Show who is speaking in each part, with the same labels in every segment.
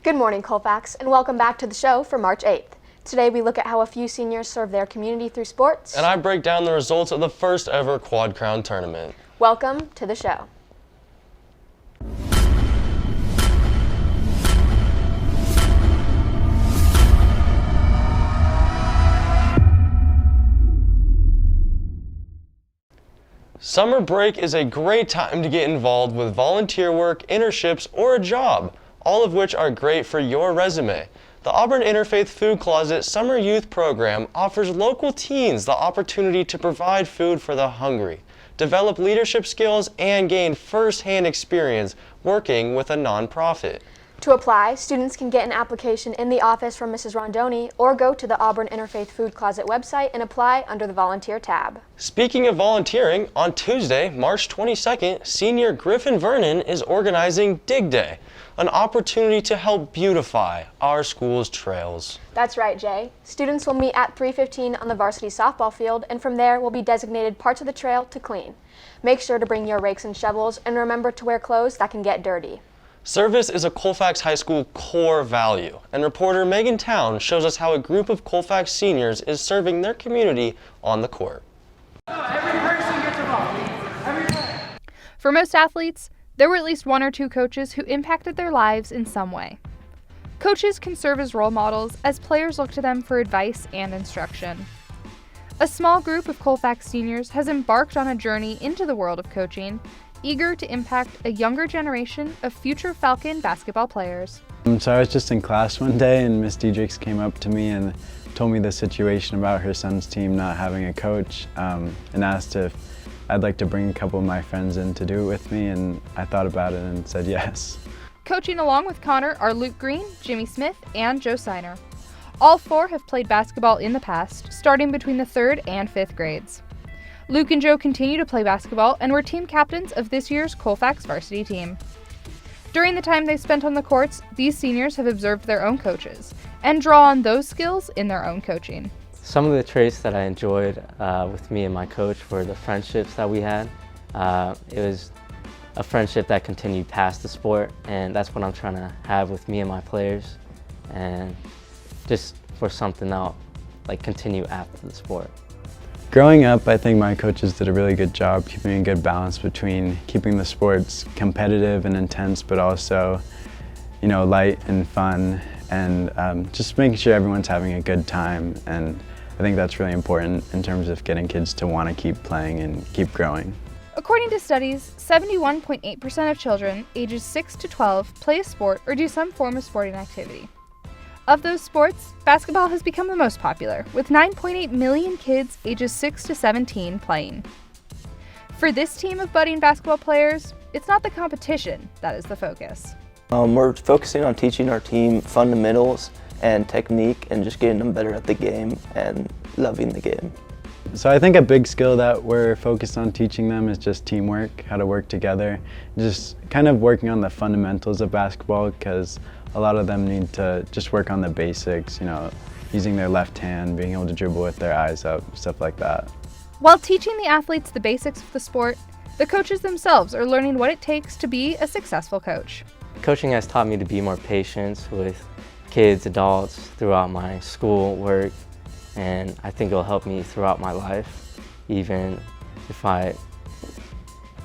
Speaker 1: Good morning, Colfax, and welcome back to the show for March 8th. Today we look at how a few seniors serve their community through sports.
Speaker 2: And I break down the results of the first ever Quad Crown tournament.
Speaker 1: Welcome to the show.
Speaker 2: Summer break is a great time to get involved with volunteer work, internships, or a job, all of which are great for your resume. The Auburn Interfaith Food Closet Summer Youth Program offers local teens the opportunity to provide food for the hungry, develop leadership skills, and gain first-hand experience working with a nonprofit.
Speaker 1: To apply, students can get an application in the office from Mrs. Rondoni or go to the Auburn Interfaith Food Closet website and apply under the Volunteer tab.
Speaker 2: Speaking of volunteering, on Tuesday, March 22nd, senior Griffin Vernon is organizing Dig Day, an opportunity to help beautify our school's trails.
Speaker 1: That's right, Jay. Students will meet at 3:15 on the varsity softball field, and from there will be designated parts of the trail to clean. Make sure to bring your rakes and shovels, and remember to wear clothes that can get dirty.
Speaker 2: Service is a Colfax High School core value, and reporter Megan Towne shows us how a group of Colfax seniors is serving their community on the court.
Speaker 3: Every person gets a ball.
Speaker 4: For most athletes, there were at least one or two coaches who impacted their lives in some way. Coaches can serve as role models as players look to them for advice and instruction. A small group of Colfax seniors has embarked on a journey into the world of coaching, eager to impact a younger generation of future Falcon basketball players.
Speaker 5: So I was just in class one day and Miss Diedrichs came up to me and told me the situation about her son's team not having a coach and asked if I'd like to bring a couple of my friends in to do it with me, and I thought about it and said yes.
Speaker 4: Coaching along with Connor are Luke Green, Jimmy Smith, and Joe Siner. All four have played basketball in the past, starting between the 3rd and 5th grades. Luke and Joe continue to play basketball and were team captains of this year's Colfax varsity team. During the time they've spent on the courts, these seniors have observed their own coaches and draw on those skills in their own coaching.
Speaker 6: Some of the traits that I enjoyed with me and my coach were the friendships that we had. It was a friendship that continued past the sport, and that's what I'm trying to have with me and my players, and just for something that'll continue after the sport.
Speaker 5: Growing up, I think my coaches did a really good job keeping a good balance between keeping the sports competitive and intense, but also, light and fun, and just making sure everyone's having a good time. And I think that's really important in terms of getting kids to want to keep playing and keep growing.
Speaker 4: According to studies, 71.8% of children ages 6 to 12 play a sport or do some form of sporting activity. Of those sports, basketball has become the most popular, with 9.8 million kids ages 6 to 17 playing. For this team of budding basketball players, it's not the competition that is the focus.
Speaker 7: We're focusing on teaching our team fundamentals and technique and just getting them better at the game and loving the game.
Speaker 5: So I think a big skill that we're focused on teaching them is just teamwork, how to work together, just kind of working on the fundamentals of basketball, because a lot of them need to just work on the basics, using their left hand, being able to dribble with their eyes up, stuff like that.
Speaker 4: While teaching the athletes the basics of the sport, the coaches themselves are learning what it takes to be a successful coach.
Speaker 6: Coaching has taught me to be more patient with kids, adults, throughout my school work, and I think it'll help me throughout my life, even if I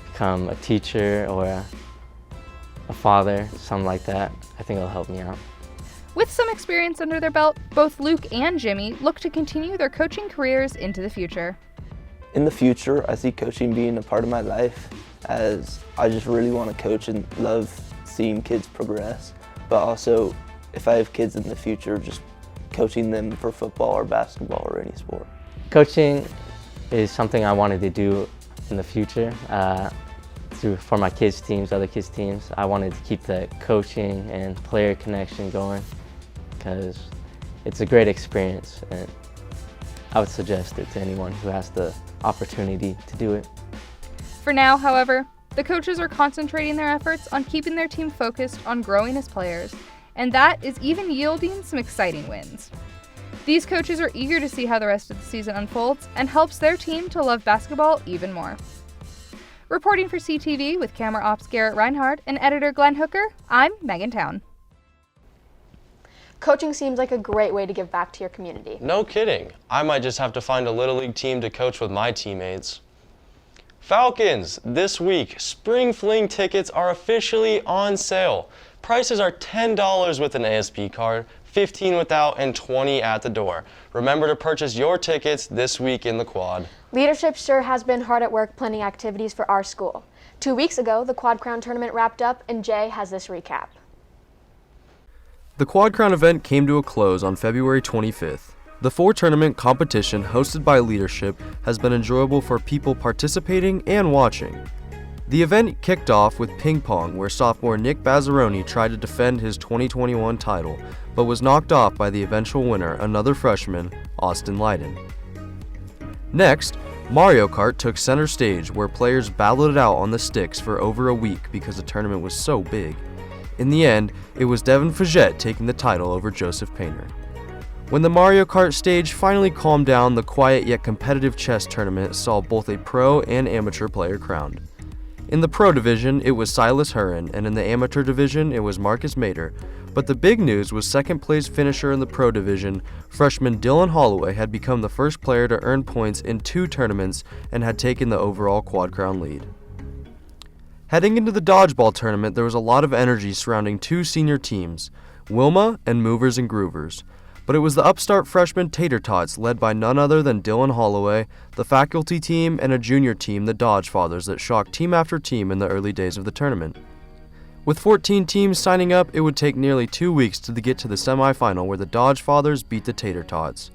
Speaker 6: become a teacher or a father, something like that. I think it'll help me out.
Speaker 4: With some experience under their belt, both Luke and Jimmy look to continue their coaching careers into the future.
Speaker 7: In the future, I see coaching being a part of my life, as I just really want to coach and love seeing kids progress, but also if I have kids in the future, just coaching them for football or basketball or any sport.
Speaker 6: Coaching is something I wanted to do in the future. For my kids' teams, other kids' teams, I wanted to keep the coaching and player connection going because it's a great experience, and I would suggest it to anyone who has the opportunity to do it.
Speaker 4: For now, however, the coaches are concentrating their efforts on keeping their team focused on growing as players, and that is even yielding some exciting wins. These coaches are eager to see how the rest of the season unfolds and helps their team to love basketball even more. Reporting for CTV with camera ops Garrett Reinhard and editor Glenn Hooker, I'm Megan Towne.
Speaker 1: Coaching seems like a great way to give back to your community.
Speaker 2: No kidding. I might just have to find a Little League team to coach with my teammates. Falcons, this week, Spring Fling tickets are officially on sale. Prices are $10 with an ASP card, $15 without, and $20 at the door. Remember to purchase your tickets this week in the quad.
Speaker 1: Leadership sure has been hard at work planning activities for our school. 2 weeks ago, the Quad Crown tournament wrapped up, and Jay has this recap.
Speaker 8: The Quad Crown event came to a close on February 25th. The four-tournament competition hosted by Leadership has been enjoyable for people participating and watching. The event kicked off with ping pong, where sophomore Nick Bazzaroni tried to defend his 2021 title, but was knocked off by the eventual winner, another freshman, Austin Leiden. Next, Mario Kart took center stage, where players battled it out on the sticks for over a week because the tournament was so big. In the end, it was Devin Fagette taking the title over Joseph Painter. When the Mario Kart stage finally calmed down, the quiet yet competitive chess tournament saw both a pro and amateur player crowned. In the pro division, it was Silas Hurin, and in the amateur division, it was Marcus Mader. But the big news was second place finisher in the pro division, freshman Dylan Holloway had become the first player to earn points in 2 tournaments and had taken the overall Quad Crown lead. Heading into the dodgeball tournament, there was a lot of energy surrounding 2 senior teams, Wilma and Movers and Groovers. But it was the upstart freshman Tater Tots, led by none other than Dylan Holloway, the faculty team, and a junior team, the Dodge Fathers, that shocked team after team in the early days of the tournament. With 14 teams signing up, it would take nearly 2 weeks to get to the semifinal, where the Dodge Fathers beat the Tater Tots.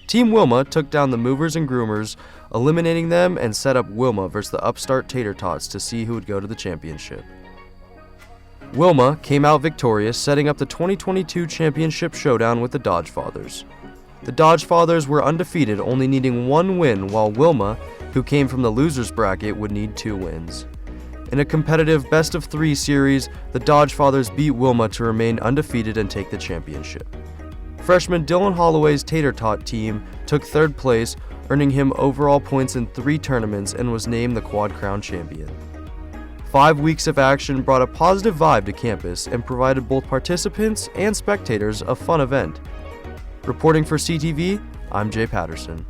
Speaker 8: Team Wilma took down the Movers and Groomers, eliminating them, and set up Wilma versus the upstart Tater Tots to see who would go to the championship. Wilma came out victorious, setting up the 2022 championship showdown with the Dodge Fathers. The Dodge Fathers were undefeated, only needing 1 win, while Wilma, who came from the losers bracket, would need 2 wins. In a competitive best-of-3 series, the Dodge Fathers beat Wilma to remain undefeated and take the championship. Freshman Dylan Holloway's Tater Tot team took 3rd place, earning him overall points in 3 tournaments, and was named the Quad Crown champion. 5 weeks of action brought a positive vibe to campus and provided both participants and spectators a fun event. Reporting for CTV, I'm Jay Patterson.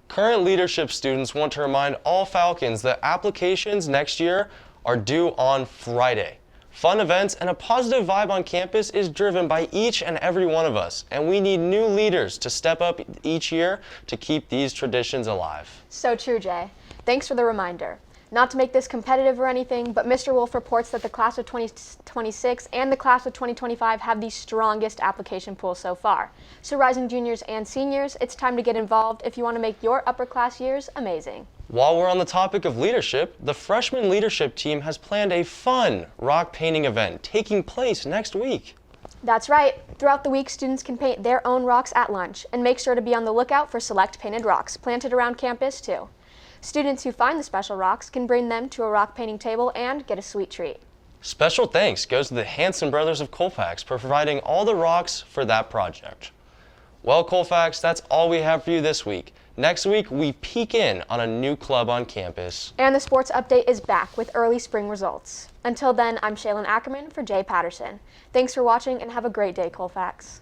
Speaker 2: Current leadership students want to remind all Falcons that applications next year are due on Friday. Fun events and a positive vibe on campus is driven by each and every one of us, and we need new leaders to step up each year to keep these traditions alive.
Speaker 1: So true, Jay. Thanks for the reminder. Not to make this competitive or anything, but Mr. Wolf reports that the class of 2026 and the class of 2025 have the strongest application pool so far. So rising juniors and seniors, it's time to get involved if you want to make your upper class years amazing.
Speaker 2: While we're on the topic of leadership, the freshman leadership team has planned a fun rock painting event taking place next week.
Speaker 1: That's right. Throughout the week, students can paint their own rocks at lunch, and make sure to be on the lookout for select painted rocks planted around campus too. Students who find the special rocks can bring them to a rock painting table and get a sweet treat.
Speaker 2: Special thanks goes to the Hanson brothers of Colfax for providing all the rocks for that project. Well, Colfax, that's all we have for you this week. Next week, we peek in on a new club on campus.
Speaker 1: And the sports update is back with early spring results. Until then, I'm Chelyn Ackerman for Jay Patterson. Thanks for watching and have a great day, Colfax.